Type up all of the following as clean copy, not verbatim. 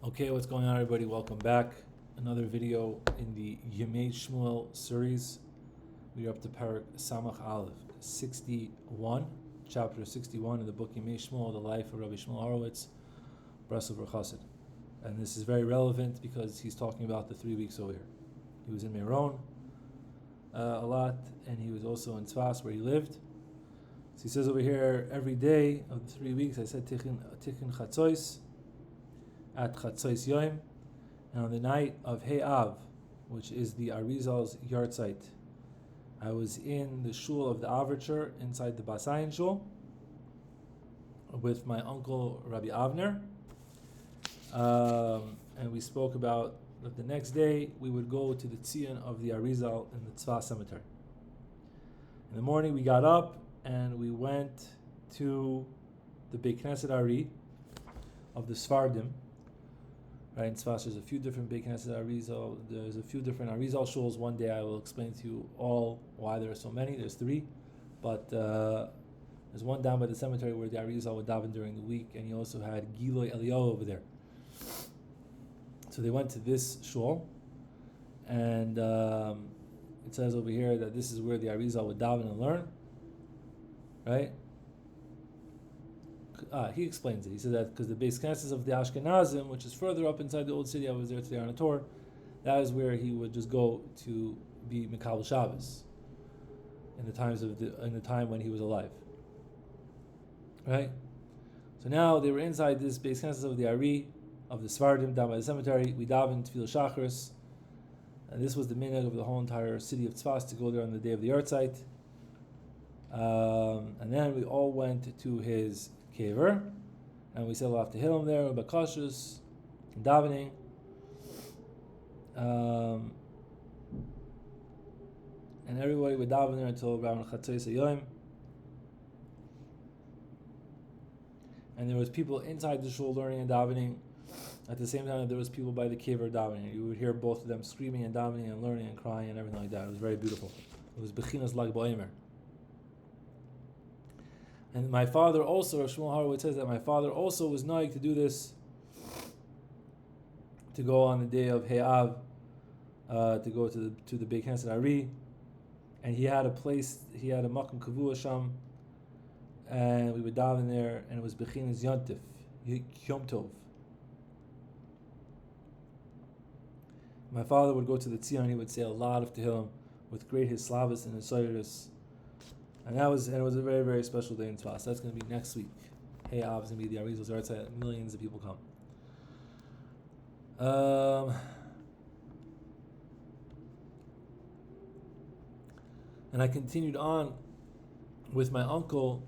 Okay, what's going on, everybody? Welcome back. Another video in the Yemey Shmuel series. We are up to Parak Samach Aleph 61, chapter 61 in the book Yemey Shmuel, the life of Rav Shmuel Horowitz, Breslov Chassid. And this is very relevant because he's talking about the 3 weeks over here. He was in Meron a lot, and he was also in Tzfat where he lived. So he says over here, every day of the 3 weeks, I said Tichin Chatzois at Chatzois Yom, and on the night of Hey Av, which is the Arizal's Yortzeit, I was in the shul of the Averture inside the Basayin shul with my uncle Rabbi Avner, and we spoke about that the next day we would go to the Tzion of the Arizal in the Tzfat cemetery. In the morning we got up and we went to the Beit Knesset Ari of the Sfardim. Right, in Tzfat there's a few different Beit Knesset Arizal. There's a few different Arizal shuls. One day I will explain to you all why there are so many. There's 3, but there's one down by the cemetery where the Arizal would daven during the week, and he also had Giloi Eliyahu over there. So they went to this shul, and it says over here that this is where the Arizal would daven and learn. Right? He explains it. He said that because the Beis Knesset of the Ashkenazim, which is further up inside the old city, I was there today on a tour, that is where he would just go to be Mikabel Shabbos in the time when he was alive. Right? So now they were inside this Beis Knesset of the Ari of the Svardim down by the cemetery. We davened Tefillah Shacharis, and this was the minhag of the whole entire city of Tzfat to go there on the day of the Yortzeit. And then we all went to his kever, and we said we'll have to hit him there with bakashus and davening. And everybody would daven there until around Chatzois Yom. And there was people inside the shul learning and davening. At the same time, there was people by the kever davening. You would hear both of them screaming and davening and learning and crying and everything like that. It was very beautiful. It was bechinas lag ba'omer. And my father also, Rav Shmuel Horowitz says that my father also was naig to do this, to go on the day of Hey Av, to go to the Beit Knesset Ari, and he had a makom kavua sham, and we would daven there, and it was bechinas yontif, Yom Tov. My father would go to the Tzion, he would say a lot of Tehillim with great hislavus and hisoyris. And it was a very, very special day in Tzfat. So that's going to be next week. Hey Av is going to be the Arizal's Yortzeit. Millions of people come. And I continued on with my uncle.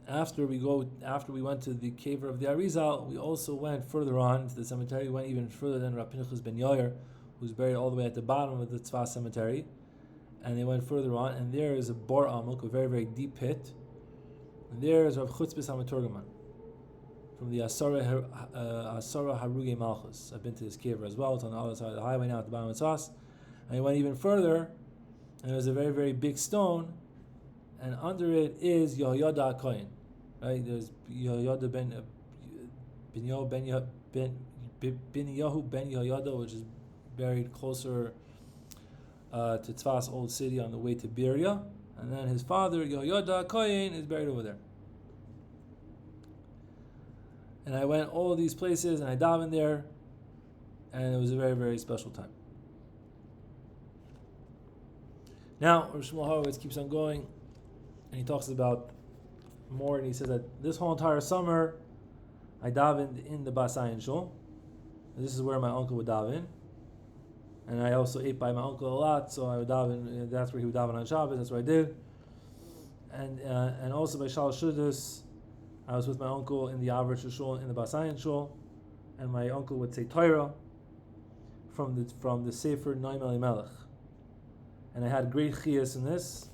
After we went to the kever of the Arizal, we also went further on to the cemetery. We went even further than Rav Pinchas ben Yair, who's buried all the way at the bottom of the Tzfat cemetery. And they went further on, and there is a bar amuk, a very, very deep pit. And there is Rav Chutzpis HaMaturgaman from the Asara Haruge Malchus. I've been to this kever as well. It's on the other side of the highway now at the bottom of Tzfas. And he went even further, and there's a very, very big stone, and under it is Yehoyada HaKohen. Right? There's Yehoyada ben Yahu ben Yehoyada, which is buried closer to Tzfas old city on the way to Beria, and then his father Yehoyada HaKohen is buried over there. And I went all these places and I davened there, and it was a very, very special time. Now Rav Shmuel Horowitz keeps on going, and he talks about more, and he says that this whole entire summer I davened in the Basayin shul. This is where my uncle would daven. And I also ate by my uncle a lot, so I would daven. That's where he would daven on Shabbos. That's what I did. And also by Shal Shudus, I was with my uncle in the average shul, in the Basayin shul, and my uncle would say Torah from the sefer Noam Elimelech. And I had great chiyas in this,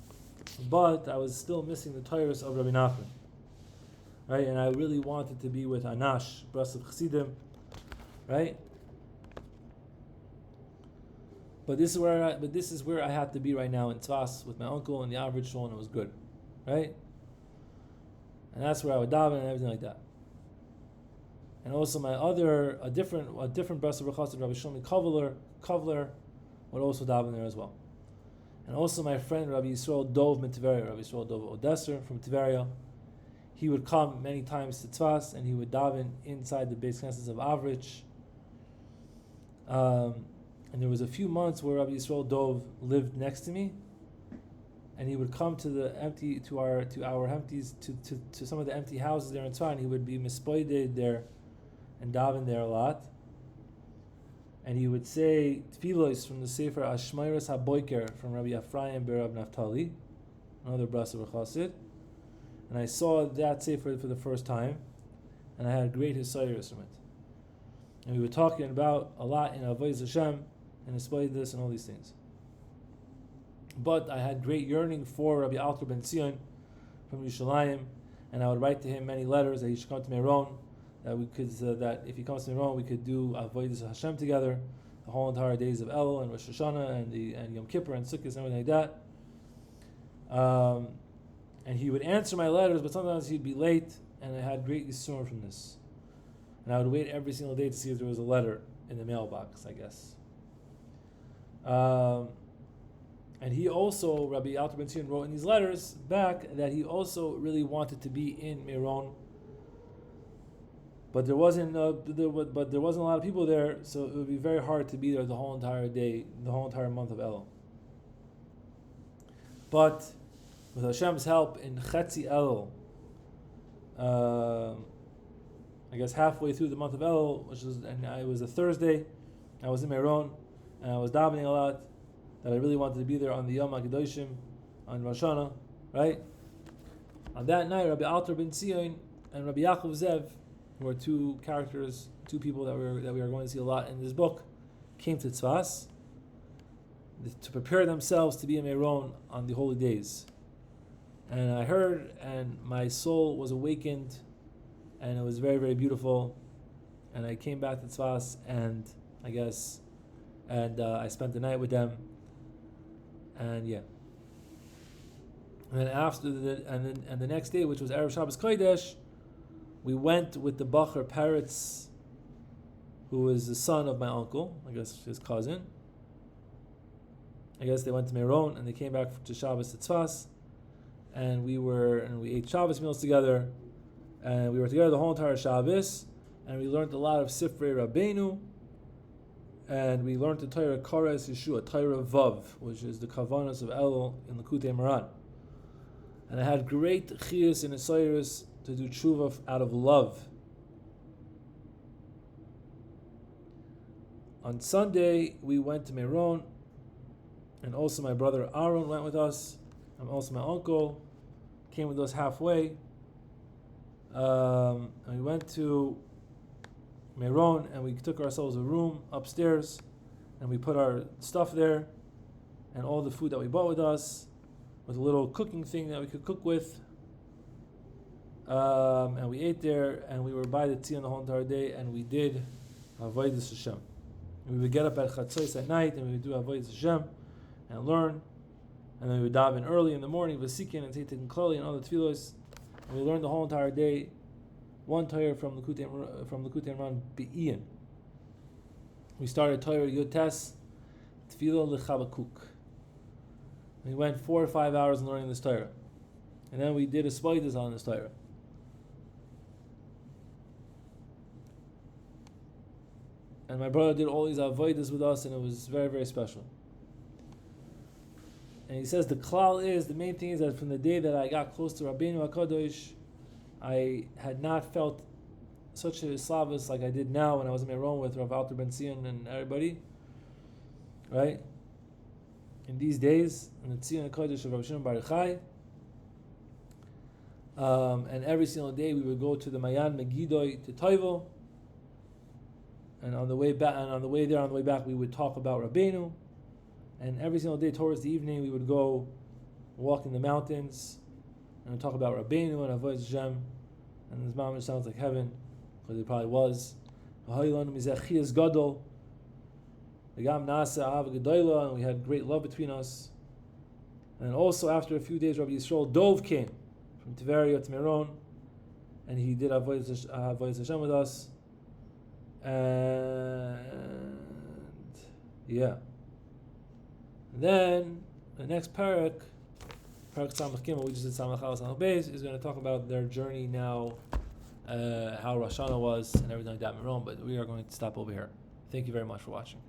but I was still missing the Torahs of Rabbi Nachman. Right, and I really wanted to be with Anash, Breslov Chassidim, right? But this is where I had to be right now in Tzfas with my uncle and the average shul, and it was good, right? And that's where I would daven and everything like that. And also a different Breslov Chassid, Rabbi Shlomi Kovler, would also daven there as well. And also my friend Rabbi Yisrael Dov from Tiveria, Rabbi Yisrael Dov Odesser from Tiveria, he would come many times to Tzfat, and he would daven inside the base Knesset of Avrich. And there was a few months where Rabbi Yisrael Dov lived next to me, and he would come to some of the empty houses there in Tzfat, and he would be mispoided there and daven there a lot. And he would say tefillos from the sefer Ashmeiras HaBoiker from Rabbi Ephraim Berab Naftali, another Breslov Chassid. And I saw that sefer for the first time, and I had great hisayros from it. And we were talking about a lot in Avodas Hashem and Hispoidus and all these things. But I had great yearning for Rabbi Alter Ben Zion from Yerushalayim, and I would write to him many letters that he should come to Meron, that if he comes to Meron, we could do Avodas Hashem together, the whole entire days of Elul and Rosh Hashanah and Yom Kippur and Sukkot and everything like that. And he would answer my letters, but sometimes he'd be late, and I had great yisurim from this. And I would wait every single day to see if there was a letter in the mailbox, I guess. And he also, Rabbi Alter Ben Zion, wrote in these letters back that he also really wanted to be in Meron, but there wasn't a lot of people there, so it would be very hard to be there the whole entire day, the whole entire month of Elul. But with Hashem's help, in Chetzi Elul, I guess halfway through the month of Elul, it was a Thursday, I was in Meron, and I was davening a lot, that I really wanted to be there on the Yom HaKadoshim, on Rosh Hashanah, right? On that night, Rabbi Alter Ben Zion and Rabbi Yaakov Zev, who are two people that we are going to see a lot in this book, came to Tzfat to prepare themselves to be in Meron on the holy days. And I heard, and my soul was awakened, and it was very, very beautiful. And I came back to Tzfat, and I spent the night with them. And yeah. And then after the next day, which was Erev Shabbos Kodesh, we went with the Bacher Peretz, who was the son of my uncle, I guess his cousin. I guess they went to Meron, and they came back to Shabbos to Tzfat. And we ate Shabbos meals together, and we were together the whole entire Shabbos, and we learned a lot of Sifrei Rabbeinu, and we learned the Torah Koras Yeshua, Torah Vav, which is the Kavanas of Elul in Likutei Moharan. And I had great chiyus and esayros to do tshuva out of love. On Sunday, we went to Meron, and also my brother Aaron went with us, and also my uncle came with us halfway. And we went to Meron, and we took ourselves a room upstairs, and we put our stuff there, and all the food that we bought with us, with a little cooking thing that we could cook with. And we ate there, and we were by the Tzion the whole entire day, and we did Avodas Hashem. And we would get up at Chatzos at night, and we would do Avodas Hashem, and learn. And then we would daven early in the morning, Vasikin and Teitin Klali and other tefillos. And we learned the whole entire day one Torah from Likutei Moharan Be'ian. We started Torah Yud Tes Tefillah L'Chabakuk. We went 4 or 5 hours in learning this Torah. And then we did a Spoidas on this Torah. And my brother did all these avodas with us, and it was very, very special. And he says the main thing is that from the day that I got close to Rabbeinu HaKadosh, I had not felt such a slavus like I did now when I was in Meron with Rav Alter Ben Zion and everybody. Right? In these days, in the Tzion HaKadosh of Rav Shimon Bar Yochai, and every single day we would go to the Mayan Megiddo to Toivo, and on the way back, we would talk about Rabbeinu. And every single day towards the evening, we would go walk in the mountains and talk about Rabbeinu and Avodas Hashem. And his mamash sounds like heaven, because it probably was. And we had great love between us. And also after a few days, Rabbi Yisrael Dov came from Tiveria to Meron, and he did Avodas Hashem with us. And yeah. Then the next parak Samach Gimel, we just did Samach Aleph Samach Beis, is going to talk about their journey now, how Rosh Hashanah was and everything like that in Rome. But we are going to stop over here. Thank you very much for watching.